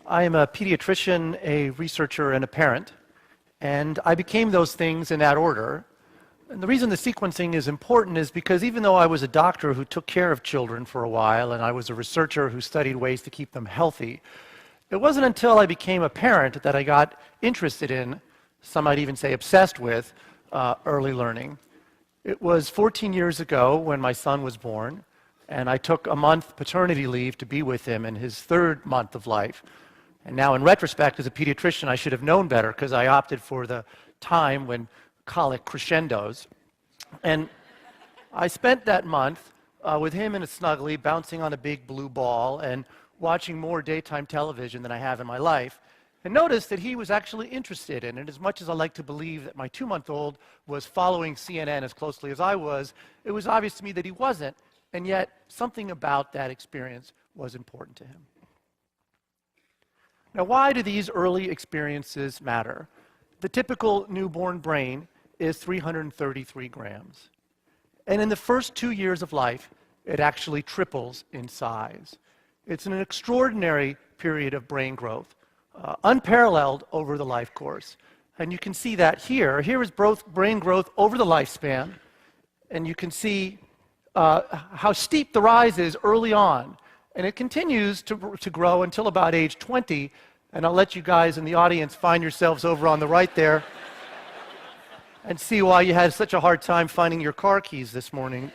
I am a pediatrician, a researcher, and a parent, and I became those things in that order. And the reason the sequencing is important is because even though I was a doctor who took care of children for a while, and I was a researcher who studied ways to keep them healthy, it wasn't until I became a parent that I got interested in, some might even say obsessed with, early learning. It was 14 years ago when my son was born, and I took a month paternity leave to be with him in his third month of life. And now, in retrospect, as a pediatrician, I should have known better because I opted for the time when colic crescendos. And I spent that month with him in a snuggly, bouncing on a big blue ball and watching more daytime television than I have in my life, and noticed that he was actually interested in it. As much as I like to believe that my 2-month-old was following CNN as closely as I was, it was obvious to me that he wasn't, and yet something about that experience was important to him. Now, why do these early experiences matter? The typical newborn brain is 333 grams. And in the first 2 years of life, it actually triples in size. It's an extraordinary period of brain growth, unparalleled over the life course. And you can see that here. Here is brain growth over the lifespan. And you can see how steep the rise is early on. And it continues to grow until about age 20. And I'll let you guys in the audience find yourselves over on the right there and see why you had such a hard time finding your car keys this morning.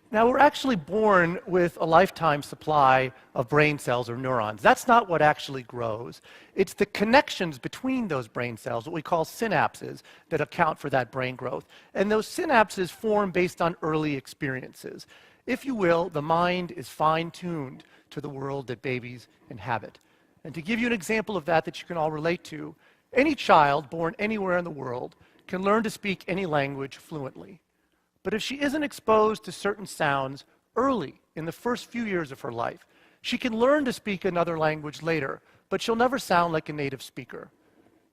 Now, we're actually born with a lifetime supply of brain cells or neurons. That's not what actually grows. It's the connections between those brain cells, what we call synapses, that account for that brain growth. And those synapses form based on early experiences. If you will, the mind is fine-tuned to the world that babies inhabit. And to give you an example of that you can all relate to, any child born anywhere in the world can learn to speak any language fluently. But if she isn't exposed to certain sounds early in the first few years of her life, she can learn to speak another language later, but she'll never sound like a native speaker.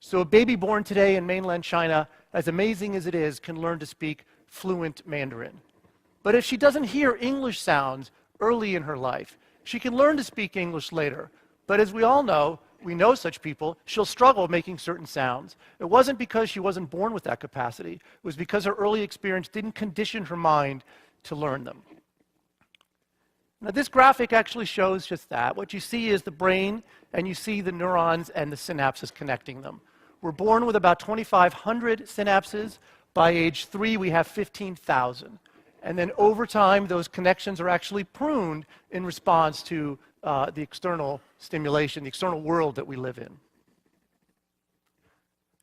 So a baby born today in mainland China, as amazing as it is, can learn to speak fluent Mandarin. But if she doesn't hear English sounds early in her life, she can learn to speak English later. But as we all know, we know such people, she'll struggle making certain sounds. It wasn't because she wasn't born with that capacity. It was because her early experience didn't condition her mind to learn them. Now, this graphic actually shows just that. What you see is the brain, and you see the neurons and the synapses connecting them. We're born with about 2,500 synapses. By age 3, we have 15,000. And then over time, those connections are actually pruned in response to the external stimulation, the external world that we live in.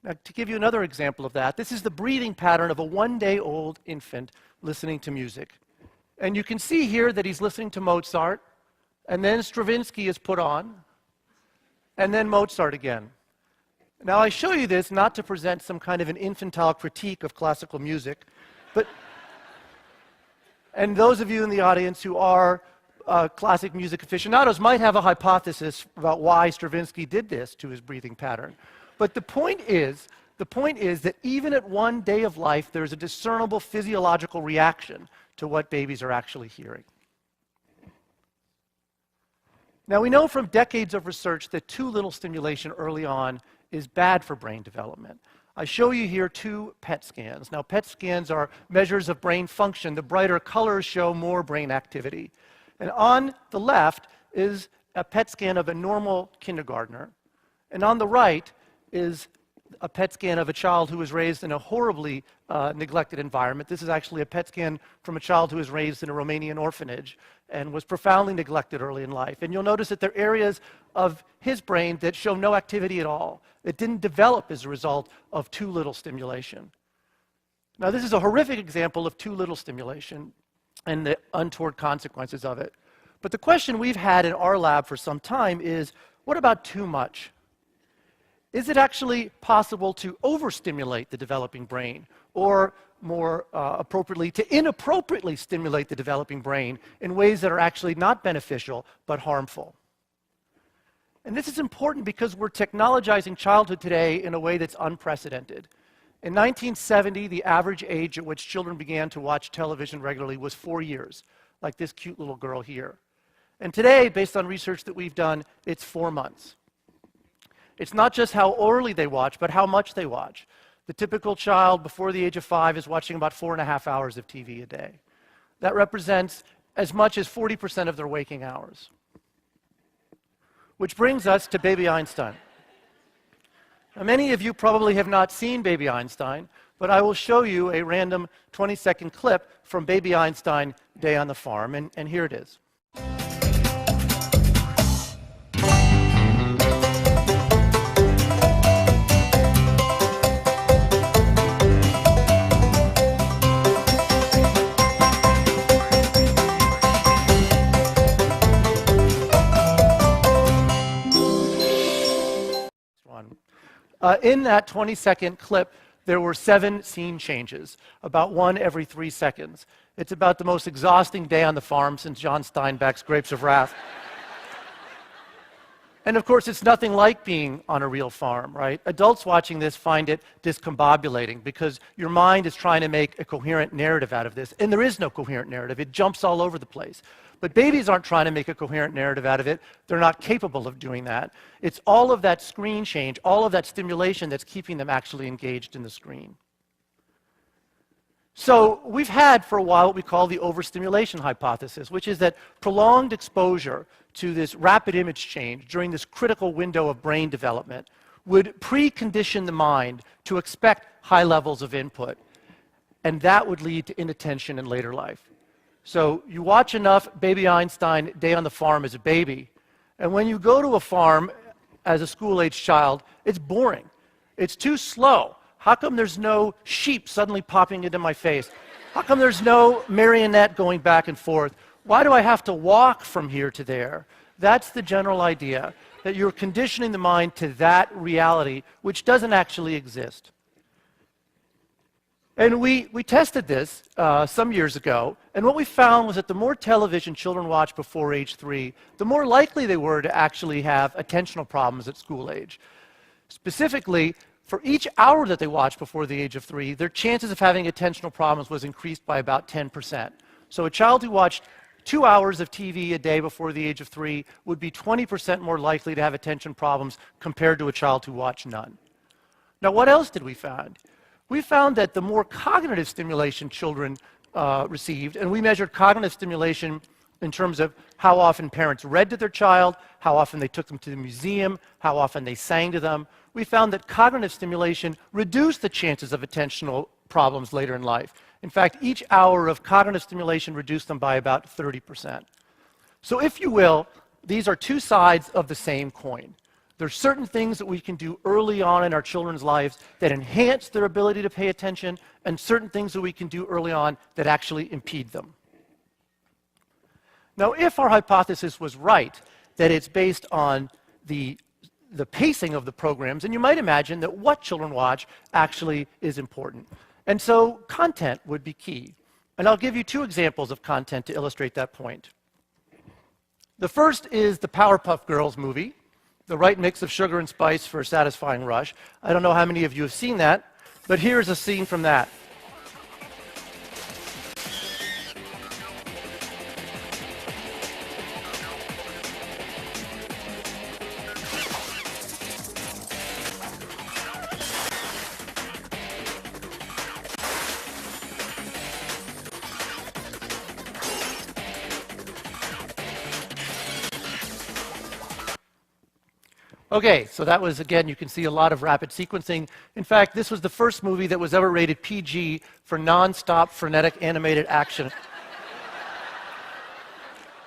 Now, to give you another example of that, this is the breathing pattern of a 1-day-old infant listening to music. And you can see here that he's listening to Mozart, and then Stravinsky is put on, and then Mozart again. Now, I show you this not to present some kind of an infantile critique of classical music, but and those of you in the audience who are classic music aficionados might have a hypothesis about why Stravinsky did this to his breathing pattern. But the point is that even at 1 day of life, there's a discernible physiological reaction to what babies are actually hearing. Now, we know from decades of research that too little stimulation early on is bad for brain development. I show you here 2 PET scans. Now, PET scans are measures of brain function. The brighter colors show more brain activity. And on the left is a PET scan of a normal kindergartner. And on the right is a PET scan of a child who was raised in a horribly neglected environment. This is actually a PET scan from a child who was raised in a Romanian orphanage and was profoundly neglected early in life. And you'll notice that there are areas of his brain that show no activity at all. It didn't develop as a result of too little stimulation. Now, this is a horrific example of too little stimulation and the untoward consequences of it. But the question we've had in our lab for some time is, what about too much? Is it actually possible to overstimulate the developing brain, or more appropriately, to inappropriately stimulate the developing brain in ways that are actually not beneficial but harmful? And this is important because we're technologizing childhood today in a way that's unprecedented. In 1970, the average age at which children began to watch television regularly was 4 years. like this cute little girl here. And today, based on research that we've done, it's 4 months. It's not just how early they watch, but how much they watch. The typical child before the age of 5 is watching about 4.5 hours of TV a day. That represents as much as 40% of their waking hours. Which brings us to Baby Einstein. Now, many of you probably have not seen Baby Einstein, but I will show you a random 20-second clip from Baby Einstein Day on the Farm, and here it is. In that 20-second clip, there were 7 scene changes, about 1 every 3 seconds. It's about the most exhausting day on the farm since John Steinbeck's Grapes of Wrath. And of course, it's nothing like being on a real farm, right? Adults watching this find it discombobulating because your mind is trying to make a coherent narrative out of this, and there is no coherent narrative. It jumps all over the place. But babies aren't trying to make a coherent narrative out of it. They're not capable of doing that. It's all of that screen change, all of that stimulation that's keeping them actually engaged in the screen. So we've had for a while what we call the overstimulation hypothesis, which is that prolonged exposure to this rapid image change during this critical window of brain development would precondition the mind to expect high levels of input, and that would lead to inattention in later life. So you watch enough Baby Einstein Day on the Farm as a baby, and when you go to a farm as a school-age child, it's boring. It's too slow. How come there's no sheep suddenly popping into my face? How come there's no marionette going back and forth? Why do I have to walk from here to there? That's the general idea, that you're conditioning the mind to that reality, which doesn't actually exist. And we tested this some years ago, and what we found was that the more television children watched before age 3, the more likely they were to actually have attentional problems at school age. Specifically, for each hour that they watched before the age of 3, their chances of having attentional problems was increased by about 10%. So a child who watched 2 hours of TV a day before the age of 3 would be 20% more likely to have attention problems compared to a child who watched none. Now, what else did we find? We found that the more cognitive stimulation children received, and we measured cognitive stimulation in terms of how often parents read to their child, how often they took them to the museum, how often they sang to them, we found that cognitive stimulation reduced the chances of attentional problems later in life. In fact, each hour of cognitive stimulation reduced them by about 30%. So if you will, these are two sides of the same coin. There's certain things that we can do early on in our children's lives that enhance their ability to pay attention, and certain things that we can do early on that actually impede them. Now, if our hypothesis was right, that it's based on the pacing of the programs, and you might imagine that what children watch actually is important. And so content would be key. And I'll give you 2 examples of content to illustrate that point. The first is the Powerpuff Girls movie, the right mix of sugar and spice for a satisfying rush. I don't know how many of you have seen that, but here's a scene from that. Okay, so that was, again, you can see a lot of rapid sequencing. In fact, this was the first movie that was ever rated PG for non-stop frenetic animated action.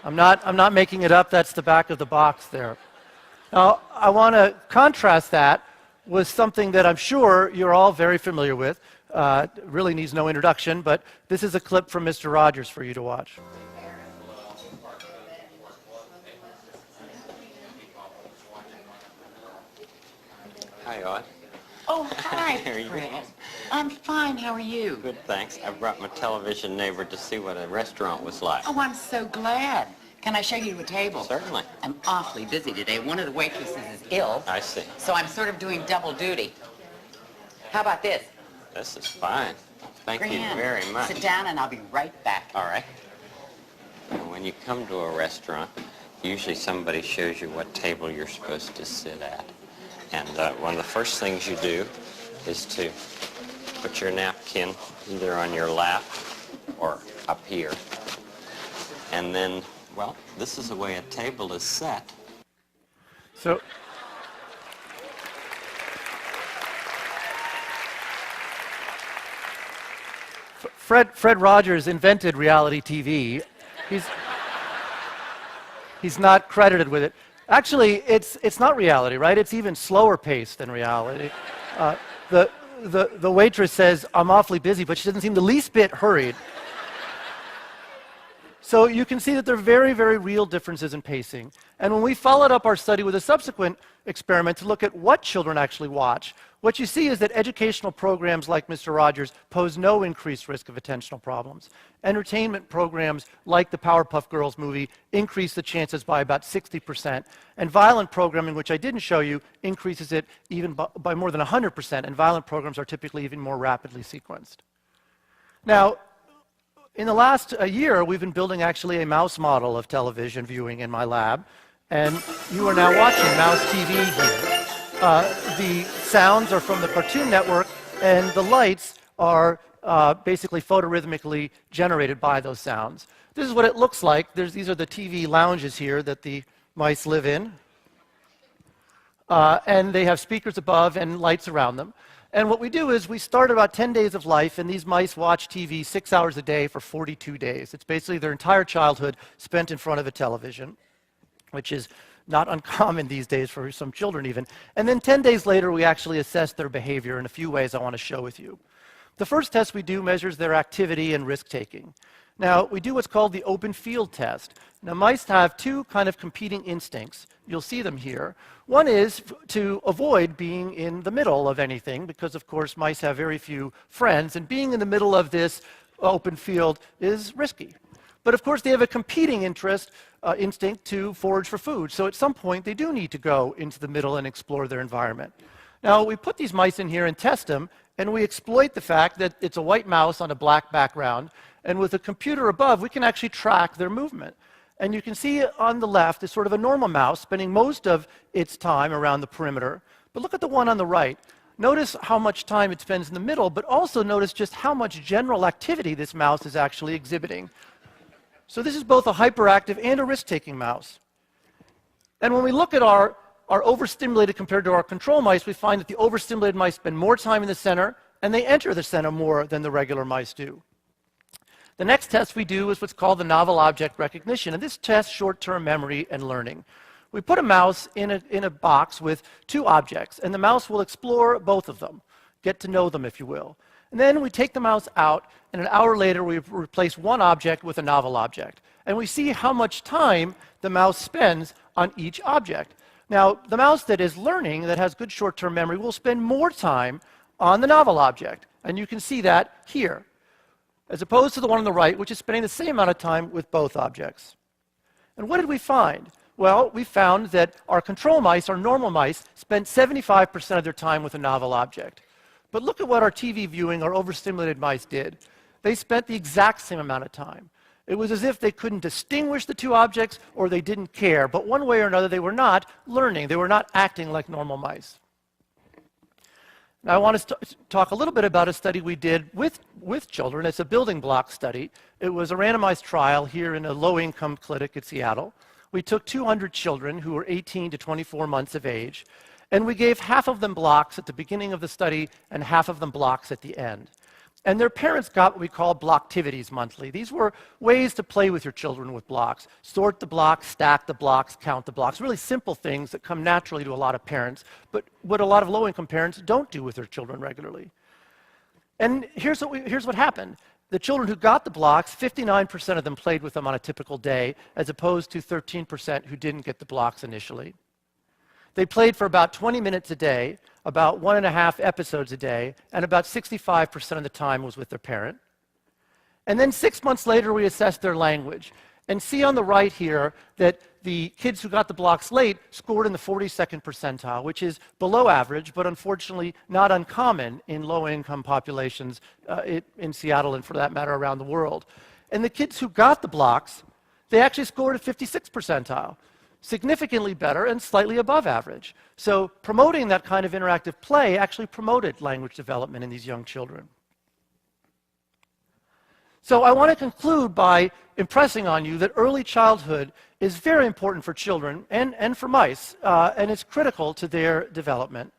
I'm not making it up, that's the back of the box there. Now, I want to contrast that with something that I'm sure you're all very familiar with. It really needs no introduction, but this is a clip from Mr. Rogers for you to watch. Hi, Odd. Oh, hi, How are you? Fred. I'm fine. How are you? Good, thanks. I brought my television neighbor to see what a restaurant was like. Oh, I'm so glad. Can I show you a table? Certainly. I'm awfully busy today. One of the waitresses is ill. I see. So I'm sort of doing double duty. How about this? This is fine. Thank you Grand. very much. Sit down and I'll be right back. All right. when you come to a restaurant, usually somebody shows you what table you're supposed to sit at. And one of the first things you do is to put your napkin either on your lap or up here. And then, well, this is the way a table is set. So, Fred Rogers invented reality TV. He's not credited with it. Actually, it's not reality, right? It's even slower paced than reality. The waitress says, "I'm awfully busy," but she doesn't seem the least bit hurried. So you can see that there are very, very real differences in pacing. And when we followed up our study with a subsequent experiment to look at what children actually watch, what you see is that educational programs like Mr. Rogers pose no increased risk of attentional problems. Entertainment programs like the Powerpuff Girls movie increase the chances by about 60%. And violent programming, which I didn't show you, increases it even by more than 100%. And violent programs are typically even more rapidly sequenced. Now, in the last year, we've been building actually a mouse model of television viewing in my lab, and you are now watching mouse TV here. The sounds are from the Cartoon Network, and the lights are basically photorhythmically generated by those sounds. This is what it looks like. These are the TV lounges here that the mice live in, and they have speakers above and lights around them. And what we do is we start about 10 days of life, and these mice watch TV 6 hours a day for 42 days. It's basically their entire childhood spent in front of a television, which is not uncommon these days for some children even. And then 10 days later, we actually assess their behavior in a few ways I want to share with you. The first test we do measures their activity and risk-taking. Now, we do what's called the open field test. Now, mice have two kind of competing instincts. You'll see them here. One is to avoid being in the middle of anything, because, of course, mice have very few friends, and being in the middle of this open field is risky. But, of course, they have a competing instinct to forage for food. So at some point, they do need to go into the middle and explore their environment. Now, we put these mice in here and test them, and we exploit the fact that it's a white mouse on a black background. And with a computer above, we can actually track their movement. And you can see on the left is sort of a normal mouse spending most of its time around the perimeter. But look at the one on the right. Notice how much time it spends in the middle, but also notice just how much general activity this mouse is actually exhibiting. So this is both a hyperactive and a risk-taking mouse. And when we look at our overstimulated compared to our control mice, we find that the overstimulated mice spend more time in the center, and they enter the center more than the regular mice do. The next test we do is what's called the novel object recognition, and this tests short-term memory and learning. We put a mouse in a box with two objects, and the mouse will explore both of them, get to know them, if you will. And then we take the mouse out, and an hour later we replace one object with a novel object. And we see how much time the mouse spends on each object. Now, the mouse that is learning, that has good short-term memory, will spend more time on the novel object. And you can see that here, as opposed to the one on the right, which is spending the same amount of time with both objects. And what did we find? Well, we found that our control mice, our normal mice, spent 75% of their time with a novel object. But look at what our TV viewing, our overstimulated mice did. They spent the exact same amount of time. It was as if they couldn't distinguish the two objects or they didn't care. But one way or another, they were not learning. They were not acting like normal mice. Now, I want to talk a little bit about a study we did with children. It's a building block study. It was a randomized trial here in a low-income clinic in Seattle. We took 200 children who were 18 to 24 months of age, and we gave half of them blocks at the beginning of the study and half of them blocks at the end. And their parents got what we call blocktivities monthly. These were ways to play with your children with blocks. Sort the blocks, stack the blocks, count the blocks. Really simple things that come naturally to a lot of parents, but what a lot of low-income parents don't do with their children regularly. And here's what happened. The children who got the blocks, 59% of them played with them on a typical day, as opposed to 13% who didn't get the blocks initially. They played for about 20 minutes a day, about 1.5 episodes a day, and about 65% of the time was with their parent. And then 6 months later, we assessed their language. And see on the right here that the kids who got the blocks late scored in the 42nd percentile, which is below average, but unfortunately not uncommon in low-income populations in Seattle and, for that matter, around the world. And the kids who got the blocks, they actually scored at 56th percentile, significantly better and slightly above average. So promoting that kind of interactive play actually promoted language development in these young children. So I want to conclude by impressing on you that early childhood is very important for children and for mice, and it's critical to their development.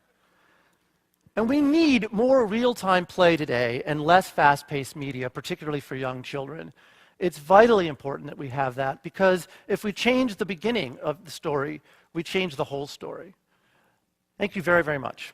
And we need more real-time play today and less fast-paced media, particularly for young children. It's vitally important that we have that, because if we change the beginning of the story, we change the whole story. Thank you very, very much.